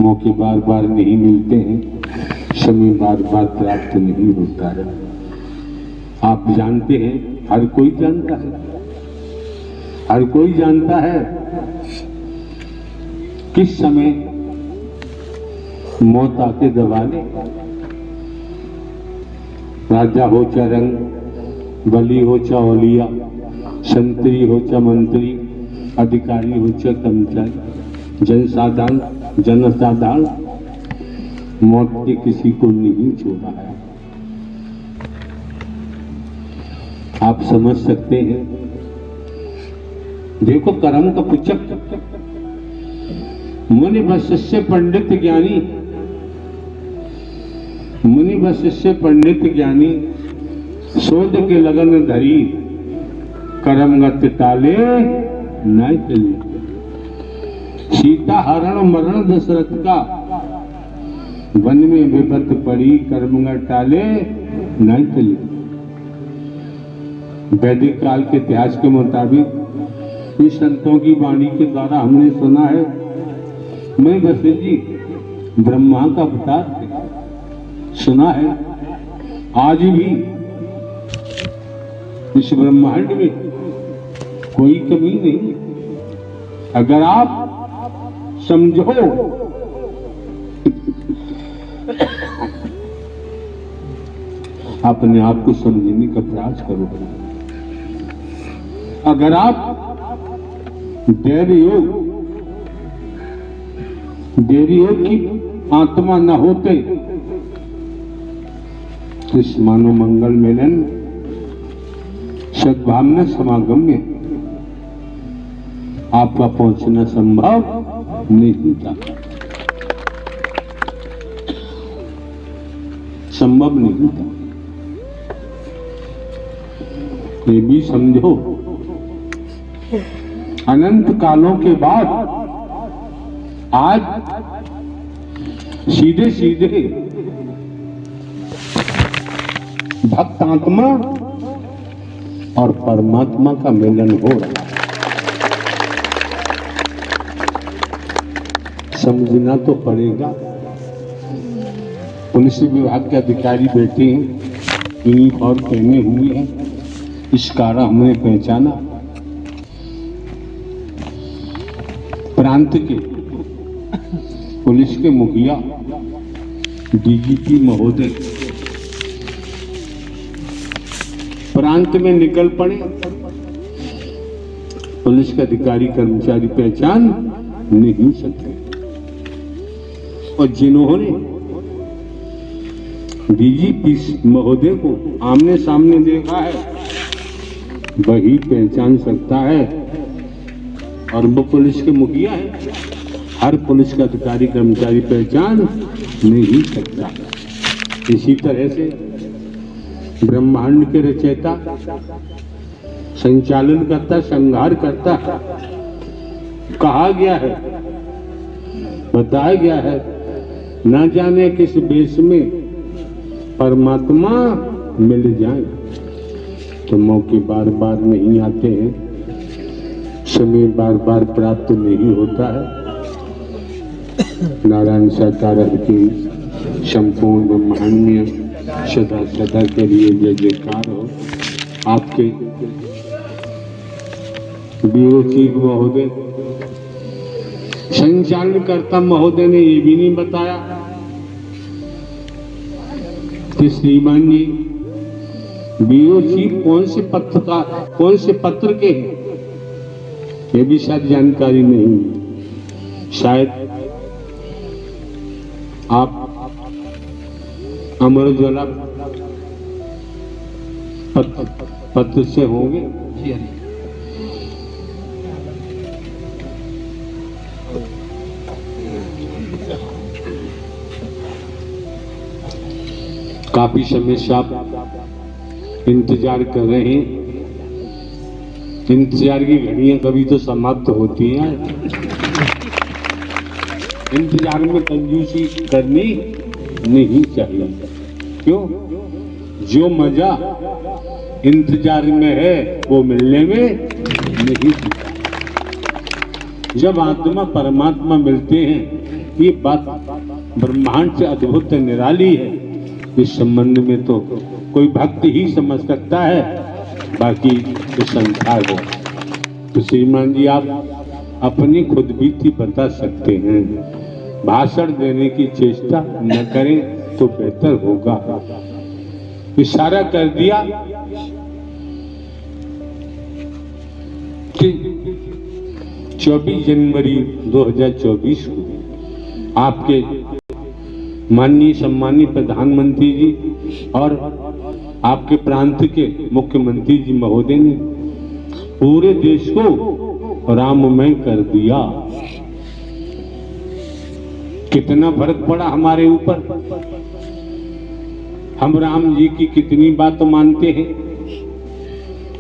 मौके बार बार नहीं मिलते हैं, समय बार बार प्राप्त नहीं होता है। आप जानते हैं, हर कोई जानता है, हर कोई जानता है किस समय मौत आके दबा ले। राजा हो चाहे रंग, बली हो चाहे औलिया, संतरी हो चाहे मंत्री, अधिकारी हो चाहे कर्मचारी, जनसाधारण मौत के किसी को नहीं छोड़ा है। आप समझ सकते हैं। देखो कर्म का पुचक, मुनि वशिष्य पंडित ज्ञानी, मुनि वशिष्य पंडित ज्ञानी, शोध के लगन धरी, कर्म गत टाले न चले। सीता हरण मरण दशरथ का, वन में विपत पड़ी, कर्म गत टाले न चले। वैदिक काल के इतिहास के मुताबिक इस संतों की वाणी के द्वारा हमने सुना है, मैं वशिष्ठ जी ब्रह्मा का अवतार थे। सुना है आज भी इस ब्रह्मांड में कोई कमी नहीं। अगर आप समझो, अपने आप को समझने का प्रयास करो। अगर आप देवी योग की आत्मा न होते तो इस मानव मंगल मिलन सद्भावना समागम में आपका पहुंचना संभव नहीं था, संभव नहीं था। ये भी समझो, अनंत कालों के बाद आज सीधे सीधे भक्त आत्मा और परमात्मा का मिलन हो रहा है। समझना तो पड़ेगा। पुलिस विभाग के अधिकारी बैठे हैं, यूनिफॉर्म पहने हुए हैं, इस कारण हमने पहचाना। प्रांत के पुलिस के मुखिया डीजीपी महोदय प्रांत में निकल पड़े। पुलिस के अधिकारी कर्मचारी पहचान नहीं सकते, और जिन्होंने डीजीपी महोदय को आमने सामने देखा है वही पहचान सकता है, और वो पुलिस के मुखिया है। हर पुलिस का अधिकारी कर्मचारी पहचान नहीं सकता। इसी तरह से ब्रह्मांड के रचयिता, संचालन करता, संहार करता, कहा गया है, बताया गया है, न जाने किस बेस में परमात्मा मिल जाए। तो मौके बार बार नहीं आते हैं, समय बार बार प्राप्त नहीं होता है। नारायण सरकार की संपूर्ण ब्रह्मांड सदा सदा के लिए जय जयकार हो। आपके ब्यूरो चीफ महोदय, संचालनकर्ता महोदय ने ये भी नहीं बताया कि श्रीमान जी ब्यूरो चीफ कौन से पत्र के हैं, ये भी शायद जानकारी नहीं। शायद आप अमर उजाला पत्र से होंगे। काफी समय से आप इंतजार कर रहे हैं। इंतजार की घड़ियां कभी तो समाप्त होती हैं। इंतजार में कंजूसी करनी नहीं चाहिए। क्यों? जो मजा इंतजार में है वो मिलने में नहीं होता। जब आत्मा परमात्मा मिलते हैं, ये बात ब्रह्मांड से अद्भुत निराली है। इस संबंध में तो कोई भक्त ही समझ सकता है, बाकी इस संसार है। तो श्रीमान जी आप अपनी खुद बीती बता सकते हैं। भाषण देने की चेष्टा न करें तो बेहतर होगा। इशारा कर दिया कि 24 जनवरी 2024 को आपके माननीय सम्मानित प्रधानमंत्री जी और आपके प्रांत के मुख्यमंत्री जी महोदय ने पूरे देश को राममय कर दिया। कितना फर्क पड़ा हमारे ऊपर। हम राम जी की कितनी बात मानते हैं,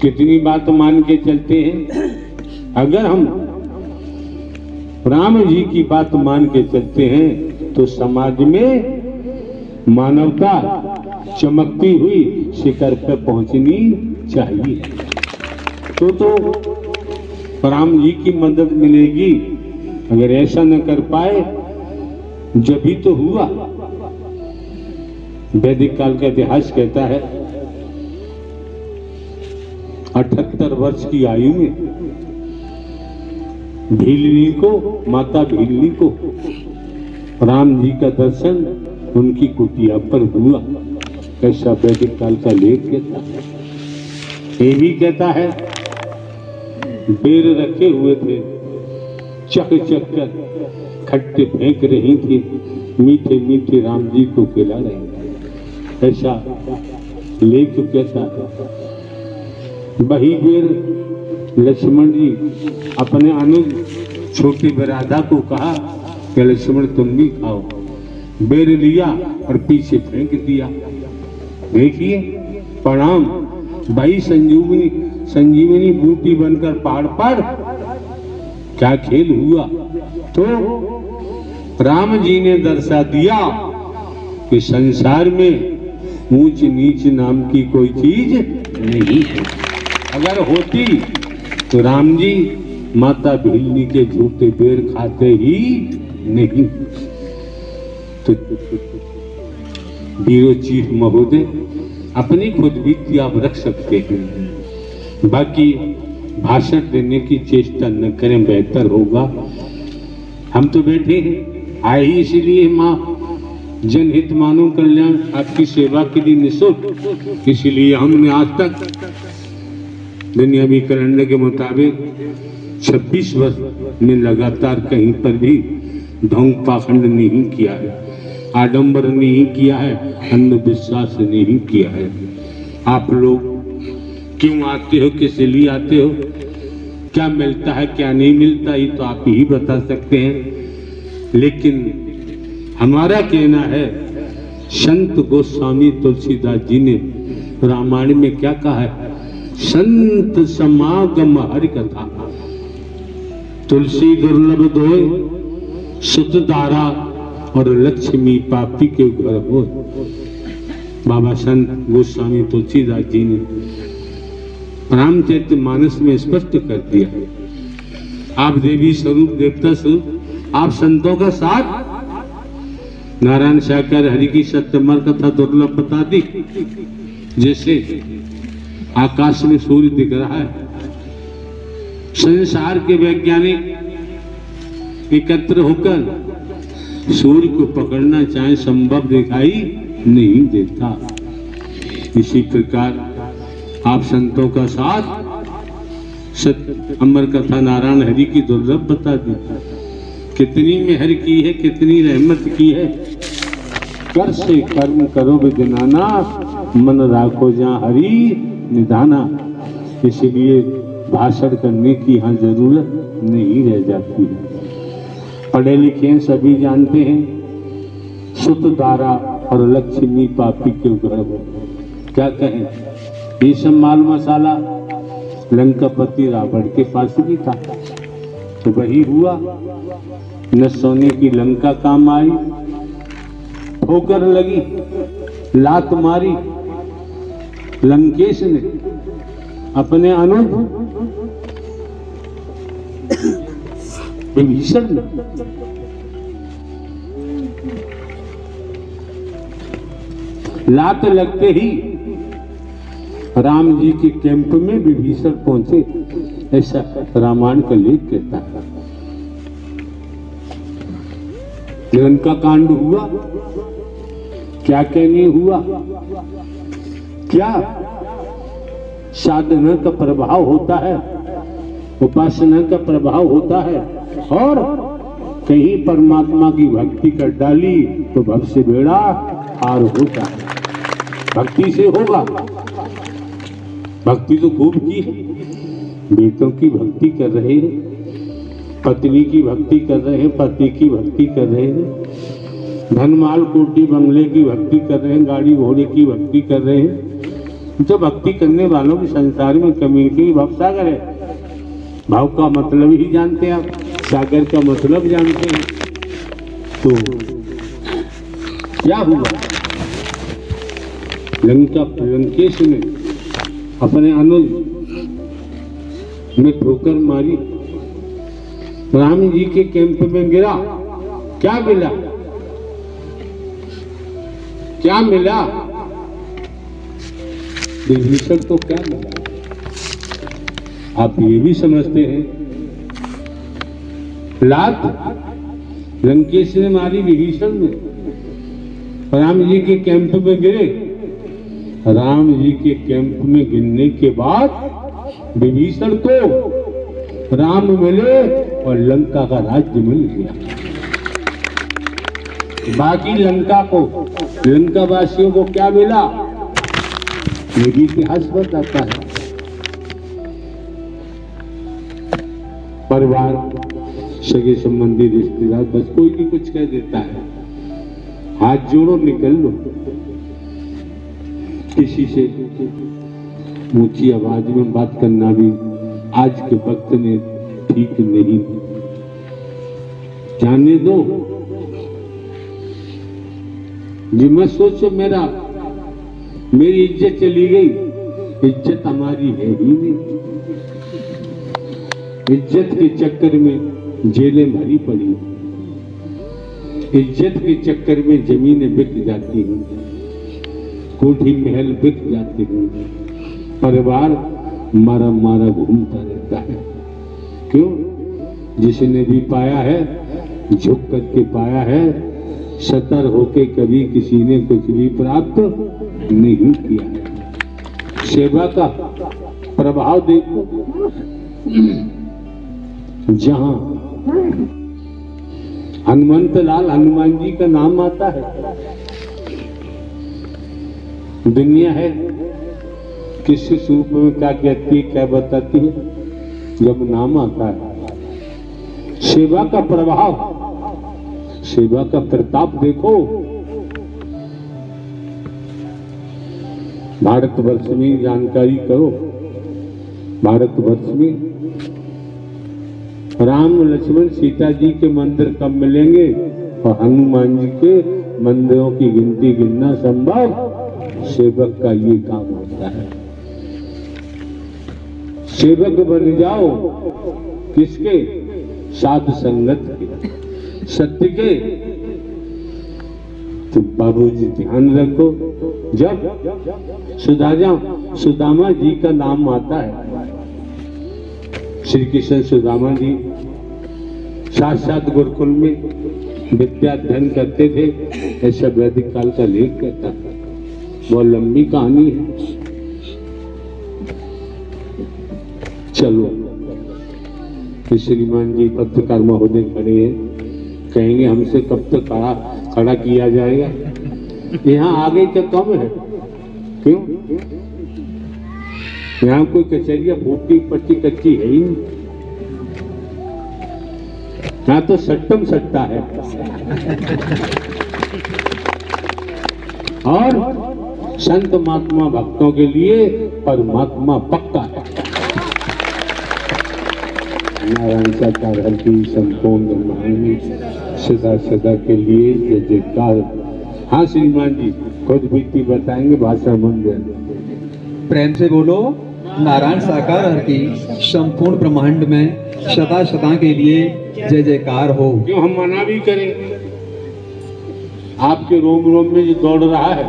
कितनी बात मान के चलते हैं। अगर हम राम जी की बात मान के चलते हैं तो समाज में मानवता चमकती हुई शिखर पर पहुंचनी चाहिए। तो राम जी की मदद मिलेगी। अगर ऐसा न कर पाए, जब भी तो हुआ। वैदिक काल का इतिहास कहता है 78 वर्ष की आयु में भीलनी को, माता भीलनी को राम जी का दर्शन उनकी कुटिया पर हुआ। कैसा वैदिक काल का लेख कहता है। ये भी कहता है बेर रखे हुए थे, चक चक कर खट्टे फेंक रही थी, मीठे मीठे राम जी को खिला रहे थे। ऐसा लेख कहता है। वही बेर लक्ष्मण जी अपने अनुज छोटी बरादा को कहा कि लक्ष्मण तुम भी खाओ। बेर लिया और पीछे फेंक दिया। देखिए प्रणाम भाई, संजीवनी संजीवनी बूटी बनकर पहाड़ पर क्या खेल हुआ। तो राम जी ने दर्शा दिया कि संसार में ऊंच नीच नाम की कोई चीज नहीं है। अगर होती तो राम जी माता भीलनी के झूठे बेर खाते ही नहीं। तो ब्यूरो चीफ महोदय अपनी खुद बीती आप रख सकते हैं, बाकी भाषण देने की चेष्टा न करें, बेहतर होगा। हम तो बैठे हैं, आए ही इसीलिए माँ जनहित मानव कल्याण आपकी सेवा के लिए निःशुल्क। इसलिए हमने आज तक दुनियावी कैलेंडर के मुताबिक 26 वर्ष में लगातार कहीं पर भी ढोंग पाखंड नहीं किया है, आडंबर नहीं किया है, अंधविश्वास नहीं किया है। आप लोग क्यों आते हो, किस लिए आते हो, क्या मिलता है क्या नहीं मिलता, ये तो आप ही बता सकते हैं। लेकिन हमारा कहना है, संत गोस्वामी तुलसीदास जी ने रामायण में क्या कहा है, संत समागम हरि कथा, तुलसी दुर्लभ दोय, सुत दारा और लक्ष्मी पापी के घर हो। बाबा संत गोस्वामी तुलसीदास जी ने रामचरितमानस में स्पष्ट कर दिया। आप देवी स्वरूप, देवता स्वरूप, आप संतों का साथ। नारायण शाकर हरि की सत्यमर कथा दुर्लभ बता दी। जैसे आकाश में सूर्य दिख रहा है, संसार के वैज्ञानिक एकत्र होकर सूर्य को पकड़ना चाहे संभव दिखाई नहीं देता। इसी प्रकार आप संतों का साथ सत्य अमर कथा नारायण हरि की दुर्लभ बता दी। कितनी मेहर की है, कितनी रहमत की है। कर से कर्म करो विदनाना, मन राखो जहाँ हरि निधाना। इसलिए भाषण करने की यहाँ जरूरत नहीं रह जाती है। पढ़े लिखे सभी जानते हैं, सुत दारा और लक्ष्मी पापी के घर हो। क्या कहें, ये सब माल मसाला लंकापति रावण के पास भी था। तो वही हुआ, न सोने की लंका काम आई, ठोकर लगी, लात मारी। लंकेश ने अपने अनुज विभीषण में। लात लगते ही राम जी के कैंप में विभीषण पहुंचे, ऐसा रामायण का लेख कहता है। लंका कांड हुआ, क्या कहने हुआ, क्या साधना का प्रभाव होता है, उपासना का प्रभाव होता है, और कहीं परमात्मा की भक्ति कर डाली तो भव से बेड़ा पार होता है। भक्ति से होगा, भक्ति तो खूब की, बेटों की भक्ति कर रहे हैं, पत्नी की भक्ति कर रहे हैं, पति की भक्ति कर रहे हैं, धनमाल कोटी बंगले की भक्ति कर रहे हैं, गाड़ी घोड़े की भक्ति कर रहे हैं। जो भक्ति करने वालों के संसार में कमी की भव सागर है। भाव का मतलब ही जानते हैं आप, सागर का मतलब जानते हैं। तो क्या हुआ, लंकेश ने अपने अनुज में ठोकर मारी, राम जी के कैंप में गिरा। क्या मिला, क्या मिला, विभीषण को क्या मिला? आप ये भी समझते हैं, लात लंकेश ने मारी विभीषण में, राम जी के कैंप में गिरे। राम जी के कैंप में गिरने के बाद विभीषण को राम मिले और लंका का राज्य मिल गया। बाकी लंका को, लंका वासियों को क्या मिला, ये भी इतिहास बताता है। परिवार, सगे संबंधी, रिश्तेदार, बस कोई भी कुछ कह देता है, हाथ जोड़ो निकल लो। किसी से ऊंची आवाज में बात करना भी आज के वक्त में ठीक नहीं। जाने दो, जी मत सोचो मेरी इज्जत चली गई। इज्जत हमारी है ही नहीं। इज्जत के चक्कर में जेलें भरी पड़ी, इज्जत के चक्कर में जमीनें बिक जाती हैं, कोठी महल बिक जाते हैं, परिवार मारा मारा घूमता रहता है। क्यों? जिसने भी पाया है झुक करके पाया है, सतर होके कभी किसी ने कुछ भी प्राप्त नहीं किया है। सेवा का प्रभाव देखो, जहां हनुमंत लाल हनुमान जी का नाम आता है, दुनिया है किस रूप में क्या कहती है, क्या बताती है, जब नाम आता है। सेवा का प्रभाव, सेवा का प्रताप देखो। भारतवर्ष में जानकारी करो, भारतवर्ष में राम लक्ष्मण सीता जी के मंदिर कब मिलेंगे और हनुमान जी के मंदिरों की गिनती गिनना संभव। सेवक का ये काम होता है। सेवक बन जाओ किसके? साधु संगत के, सत्य के। तो बाबूजी ध्यान रखो, जब सुदामा जी का नाम आता है, श्री कृष्ण सुदामा जी साथ गुरुकुल में विद्या अध्ययन करते थे, ऐसा वैदिक काल का लेख कहता है। बहुत लंबी कहानी है। चलो, श्रीमान जी पत्रकार महोदय खड़े हैं, कहेंगे हमसे कब तक खड़ा किया जाएगा। यहाँ आगे क्या कम है? क्यों? यहाँ कोई कचहरिया फूटी पट्टी कच्ची है ही नहीं। यहाँ तो सट्टम सट्टा है। और संत महात्मा भक्तों के लिए परमात्मा पक्का है। नारायण साकार हर की संपूर्ण ब्रह्मांड सदा सदा के लिए जय जयकार। हाँ श्रीमान जी खुद बीती बताएंगे, भाषा मंदिर प्रेम से बोलो। नारायण साकार हर की संपूर्ण ब्रह्मांड में सदा सदा के लिए जय जयकार हो। क्यों हम मना भी करें? आपके रोम रोम में जो दौड़ रहा है,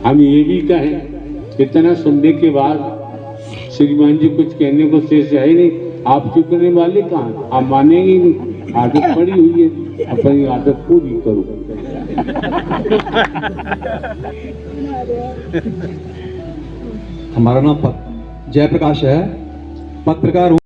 हम ये भी कहें, इतना सुनने के बाद श्रीमान जी कुछ कहने को शेष है ही नहीं। आप चुकने वाले कहाँ? आप मानेंगे ही नहीं। आदत पड़ी हुई है, अपनी आदत पूरी करो। हमारा नाम जयप्रकाश है, पत्रकार हूँ।